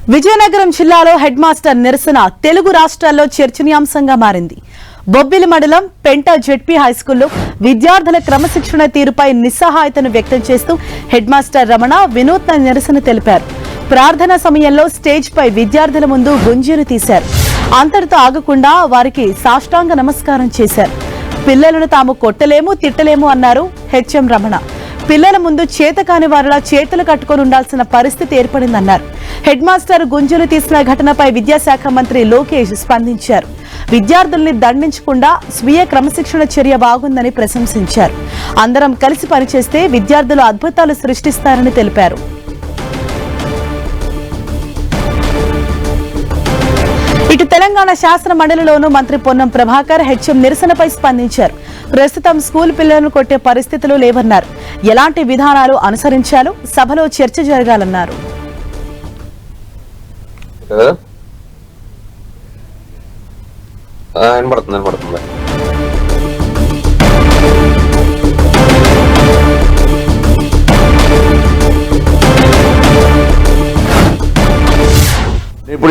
విజయనగరం జిల్లాలో head master నిరసన తెలుగు రాష్ట్రాల్లో చర్చనీయాంశంగా మారింది. బొబ్బిలి మండలం పెంట జెడ్పీ హైస్కూల్లో విద్యార్థుల క్రమశిక్షణ తీరుపై నిస్సహాయతను వ్యక్తం చేస్తూ హెడ్ మాస్టర్ రమణ వినూత్న నిరసన తెలిపారు. ప్రార్థన సమయంలో స్టేజ్ పై విద్యార్థుల ముందు గుంజీలు తీశారు. అంతటితో ఆగకుండా వారికి సాష్టాంగ నమస్కారం చేశారు. పిల్లలను తాము కొట్టలేము తిట్టలేము అన్నారు హెచ్ఎం రమణ. పిల్లల ముందు చేతకాని వారిలా చేతులు కట్టుకొని ఉండాల్సిన పరిస్థితి ఏర్పడిందన్నారు. హెడ్ మాస్టర్ గుంజులు తీసిన ఘటనపై విద్యాశాఖ మంత్రి లోకేష్ స్పందించారు. విద్యార్థుల్ని దండించకుండా స్వీయ క్రమశిక్షణ చర్య బాగుందని ప్రశంసించారు. అందరం కలిసి పనిచేస్తే విద్యార్థులు అద్భుతాలు సృష్టిస్తారని తెలిపారు. ఇటు తెలంగాణ శాసన మండలిలోనూ మంత్రి పొన్నం ప్రభాకర్ హెచ్ఎం నిరసనపై స్పందించారు. ప్రస్తుతం స్కూల్ పిల్లలను కొట్టే పరిస్థితులు లేవన్నారు. ఎలాంటి విధానాలు అనుసరించాలో సభలో చర్చ జరగాలన్నారు.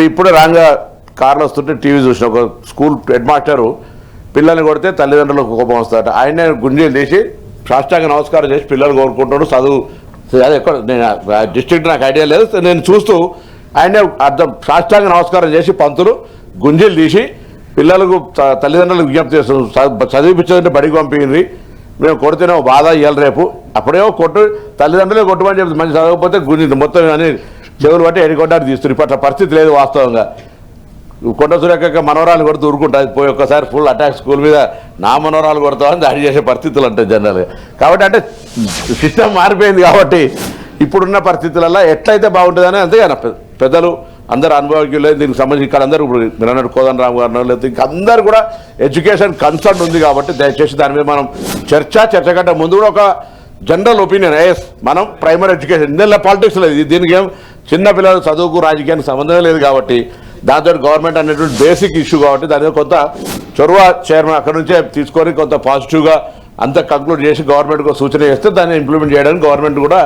ఇప్పుడు రాంగా కార్లు వస్తుంటే టీవీ చూసిన ఒక స్కూల్ హెడ్ మాస్టరు పిల్లల్ని కొడితే తల్లిదండ్రులకు కోపం వస్తారట. ఆయనే గుంజీలు తీసి సాష్టాంగ నమస్కారం చేసి పిల్లలు కోరుకుంటాడు. చదువు అది ఎక్కడ నేను డిస్ట్రిక్ట్ నాకు ఐడియా లేదు. నేను చూస్తూ ఆయనే అర్థం సాష్టాంగ నమస్కారం చేసి పంతులు గుంజీలు తీసి పిల్లలకు తల్లిదండ్రులకు విజ్ఞప్తి చేస్తున్నాం. చదివిపించదంటే బడికి పంపింది. మేము కొడితేనే బాధ ఇవ్వాలి రేపు. అప్పుడేమో కొట్టు తల్లిదండ్రులే కొట్టమని చెప్తుంది. మంచి చదవకపోతే గుంజి మొత్తం అని చెవులు బట్టి ఎడికొట్టాడు తీస్తుంది. ఇప్పుడు అట్లా పరిస్థితి లేదు వాస్తవంగా. కొండ సురేఖ మనవరాలు కొడుతూ ఊరుకుంటుంది. పోయి ఒక్కసారి ఫుల్ అటాక్ స్కూల్ మీద నా మనవరాలు కొడతామని దాడి చేసే పరిస్థితులు ఉంటాయి జనరల్గా. కాబట్టి అంటే సిస్టమ్ మారిపోయింది. కాబట్టి ఇప్పుడున్న పరిస్థితులలో ఎట్లయితే బాగుంటుందని అంతేగాని పెద్దలు అందరు అనుభవజ్ఞులు దీనికి సంబంధించి ఇక్కడ అందరూ ఇప్పుడు మీరు అన్నట్టు కోదండ రామ్ గారు లేకపోతే ఇంకా అందరూ కూడా ఎడ్యుకేషన్ కన్సర్న్ ఉంది. కాబట్టి దయచేసి దాని మీద మనం చర్చ కంటే ముందు కూడా ఒక జనరల్ ఒపీనియన్ మనం ప్రైమరీ ఎడ్యుకేషన్ ఇందులో పాలిటిక్స్ లేదు. దీనికి ఏం చిన్న పిల్లలు చదువుకు రాజకీయానికి సంబంధమే లేదు. కాబట్టి దాంతో గవర్నమెంట్ అనేటువంటి బేసిక్ ఇష్యూ కాబట్టి దాని మీద కొంత చొరవ చైర్మన్ అక్కడ నుంచే తీసుకొని కొంత పాజిటివ్గా అంతా కంక్లూడ్ చేసి గవర్నమెంట్కు సూచన చేస్తే దాన్ని ఇంప్లిమెంట్ చేయడానికి గవర్నమెంట్ కూడా